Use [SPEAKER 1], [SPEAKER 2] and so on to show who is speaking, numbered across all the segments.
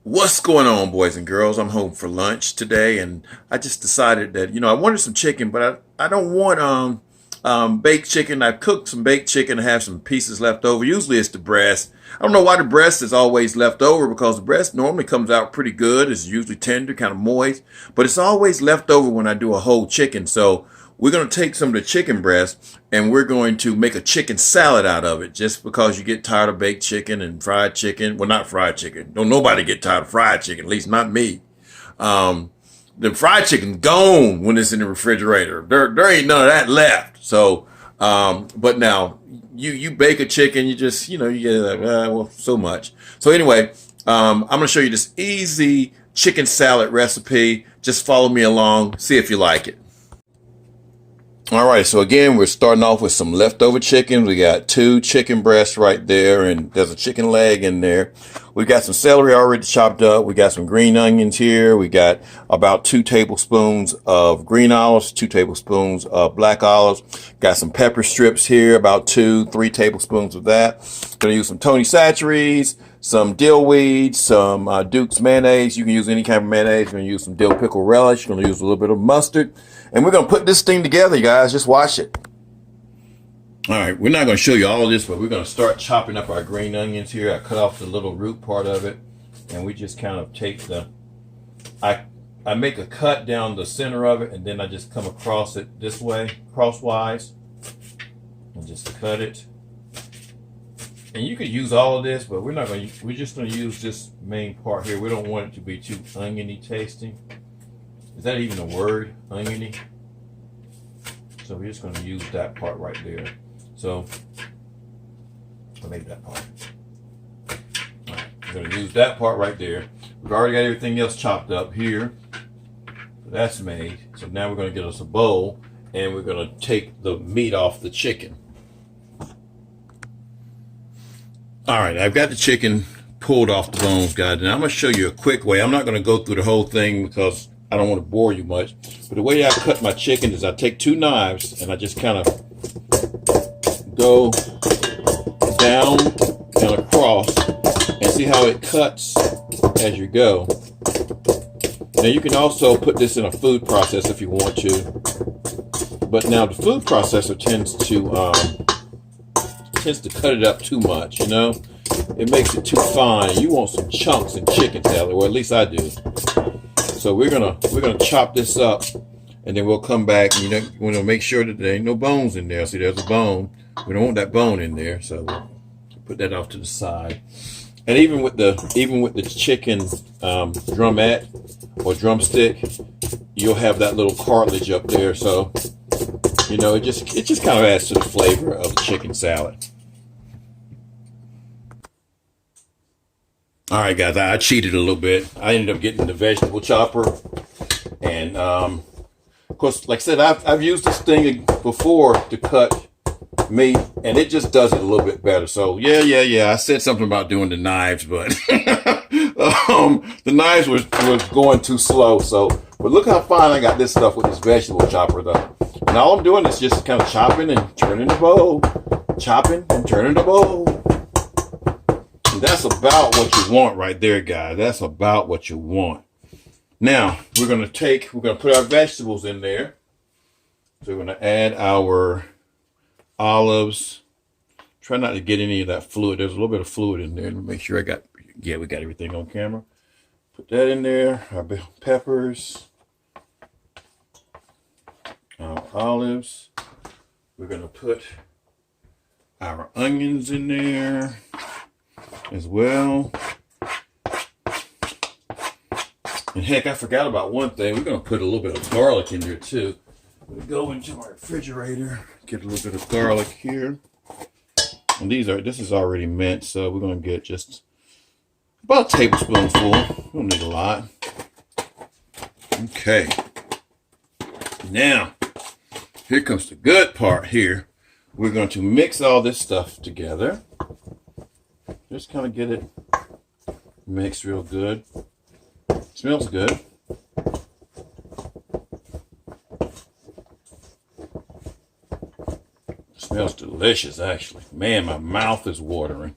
[SPEAKER 1] What's going on, boys and girls? I'm home for lunch today, and I just decided that I wanted some chicken, but I don't want baked chicken. I cooked some baked chicken. I have some pieces left over. Usually it's the breast. I don't know why the breast is always left over because the breast normally comes out pretty good. It's usually tender, kind of moist, but it's always left over when I do a whole chicken. So we're going to take some of the chicken breast and we're going to make a chicken salad out of it just because you get tired of baked chicken and fried chicken. Well, not fried chicken. Don't nobody get tired of fried chicken, at least not me. Um, the fried chicken's gone when it's in the refrigerator. There ain't none of that left. So, but now you bake a chicken, you just, you get like, well, so much. So anyway, I'm going to show you this easy chicken salad recipe. Just follow me along, see if you like it. All right, so again, we're starting off with some leftover chicken. We got two chicken breasts right there, and there's a chicken leg in there. We got some celery already chopped up. We got some green onions here. We got about 2 tablespoons of green olives, 2 tablespoons of black olives. Got some pepper strips here, about 3 tablespoons of that. Gonna use some Tony Chachere's, some dill weed, some Duke's mayonnaise. You can use any kind of mayonnaise. You're gonna use some dill pickle relish. You're gonna use a little bit of mustard. And we're going to put this thing together, guys. Just watch it. All right, we're not going to show you all of this, but we're going to start chopping up our green onions here. I cut off the little root part of it, and we just kind of take I make a cut down the center of it, and then I just come across it this way, crosswise, and just cut it. And you could use all of this, but we're just going to use this main part here. We don't want it to be too oniony tasting. Is that even a word? Oniony? So we're just going to use that part right there. So I made that part. All right, we're going to use that part right there. We've already got everything else chopped up here. So that's made. So now we're going to get us a bowl and we're going to take the meat off the chicken. All right, I've got the chicken pulled off the bones, guys. And I'm going to show you a quick way. I'm not going to go through the whole thing because I don't want to bore you much, but the way I cut my chicken is I take 2 knives and I just kind of go down and across and see how it cuts as you go. Now you can also put this in a food processor if you want to, but now the food processor tends to cut it up too much, It makes it too fine. You want some chunks in chicken salad, or at least I do. So we're gonna chop this up, and then we'll come back and we want to make sure that there ain't no bones in there. See, there's a bone. We don't want that bone in there, so we'll put that off to the side. And even with the chicken drumette or drumstick, you'll have that little cartilage up there. So it just kind of adds to the flavor of the chicken salad. All right, guys, I cheated a little bit. I ended up getting the vegetable chopper. And, of course, like I said, I've used this thing before to cut meat, and it just does it a little bit better. So, yeah. I said something about doing the knives, but the knives was going too slow. So, but look how fine I got this stuff with this vegetable chopper, though. And all I'm doing is just kind of chopping and turning the bowl. Chopping and turning the bowl. That's about what you want right there, guys. That's about what you want. Now, we're going to put our vegetables in there. So we're going to add our olives. Try not to get any of that fluid. There's a little bit of fluid in there. Let me make sure we got everything on camera. Put that in there. Our peppers. Our olives. We're going to put our onions in there as well. And heck, I forgot about one thing. We're going to put a little bit of garlic in there too. We go into my refrigerator, get a little bit of garlic here. And this is already minced, so we're going to get just about a tablespoonful. We don't need a lot. Okay. Now, here comes the good part here. We're going to mix all this stuff together. Just kind of get it mixed real good. Smells good. Smells delicious, actually. Man, my mouth is watering.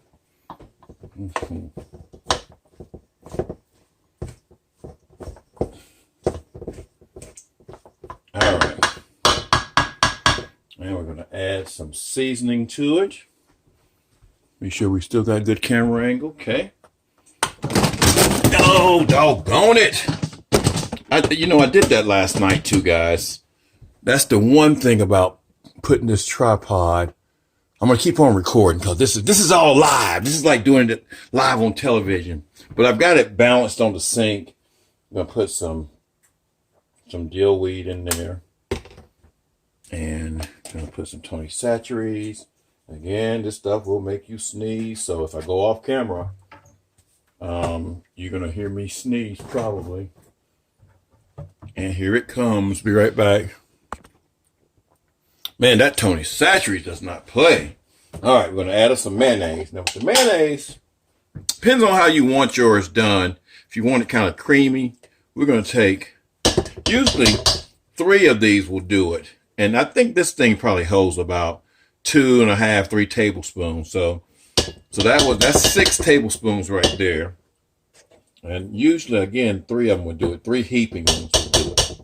[SPEAKER 1] All right. And we're going to add some seasoning to it. Make sure we still got good camera angle. Okay. Oh, doggone it. I did that last night too, guys. That's the one thing about putting this tripod. I'm going to keep on recording because this is all live. This is like doing it live on television. But I've got it balanced on the sink. I'm going to put some dill weed in there. And I'm going to put some Tony Chachere's. Again, this stuff will make you sneeze. So if I go off camera, you're going to hear me sneeze probably. And here it comes. Be right back. Man, that Tony Chachere's does not play. All right, we're going to add some mayonnaise. Now, with the mayonnaise, depends on how you want yours done. If you want it kind of creamy, we're going to take, usually 3 of these will do it. And I think this thing probably holds about 2.5, 3 tablespoons. So that's 6 tablespoons right there. And usually, again, 3 of them would do it. 3 heaping ones would do it.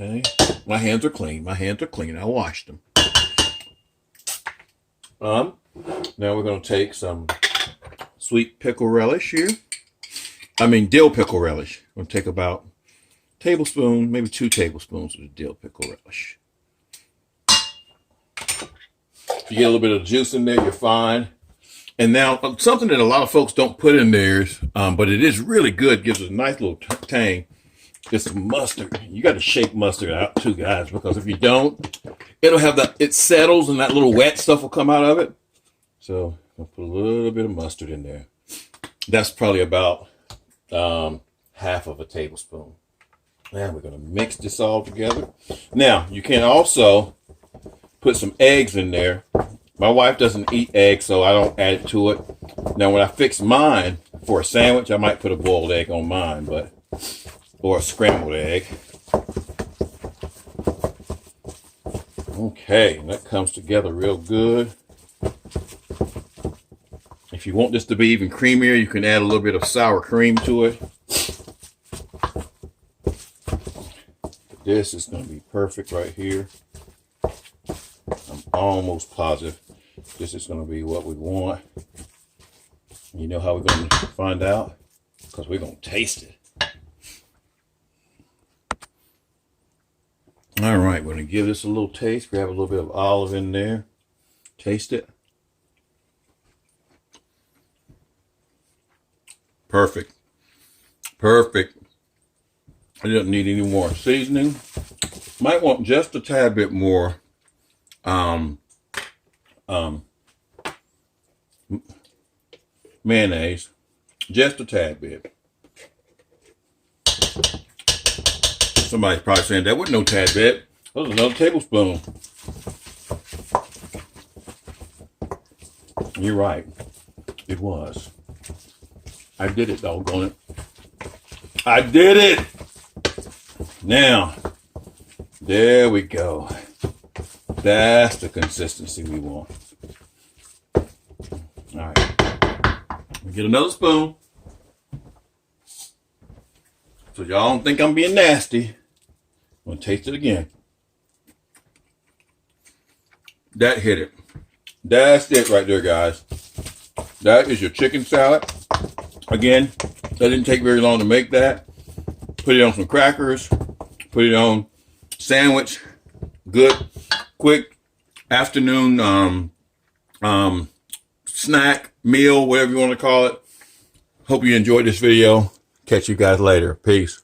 [SPEAKER 1] Okay. My hands are clean. My hands are clean. I washed them. Now we're going to take some sweet pickle relish here. Dill pickle relish. We're going to take about a tablespoon, maybe 2 tablespoons of the dill pickle relish. If you get a little bit of juice in there, you're fine. And now something that a lot of folks don't put in theirs, but it is really good, gives it a nice little tang. It's mustard. You got to shake mustard out too, guys, because if you don't, it'll have it settles and that little wet stuff will come out of it. So I'll put a little bit of mustard in there. That's probably about half of a tablespoon. And we're going to mix this all together. Now, you can also put some eggs in there. My wife doesn't eat eggs, so I don't add it to it. Now, when I fix mine for a sandwich, I might put a boiled egg on mine, or a scrambled egg. Okay, that comes together real good. If you want this to be even creamier, you can add a little bit of sour cream to it. This is going to be perfect right here. I'm almost positive this is going to be what we want. You know how we're going to find out? Because we're going to taste it. All right, we're going to give this a little taste. Grab a little bit of olive in there. Taste it. Perfect. Perfect. I don't need any more seasoning. Might want just a tad bit more mayonnaise. Just a tad bit. Somebody's probably saying that wasn't no tad bit. That was another tablespoon. You're right. It was. I did it, doggone it. I did it! Now, there we go. That's the consistency we want. All right. Get another spoon. So y'all don't think I'm being nasty. I'm going to taste it again. That hit it. That's it right there, guys. That is your chicken salad. Again, that didn't take very long to make that. Put it on some crackers. Put it on sandwich. Good, quick afternoon snack, meal, whatever you want to call it. Hope you enjoyed this video. Catch you guys later. Peace.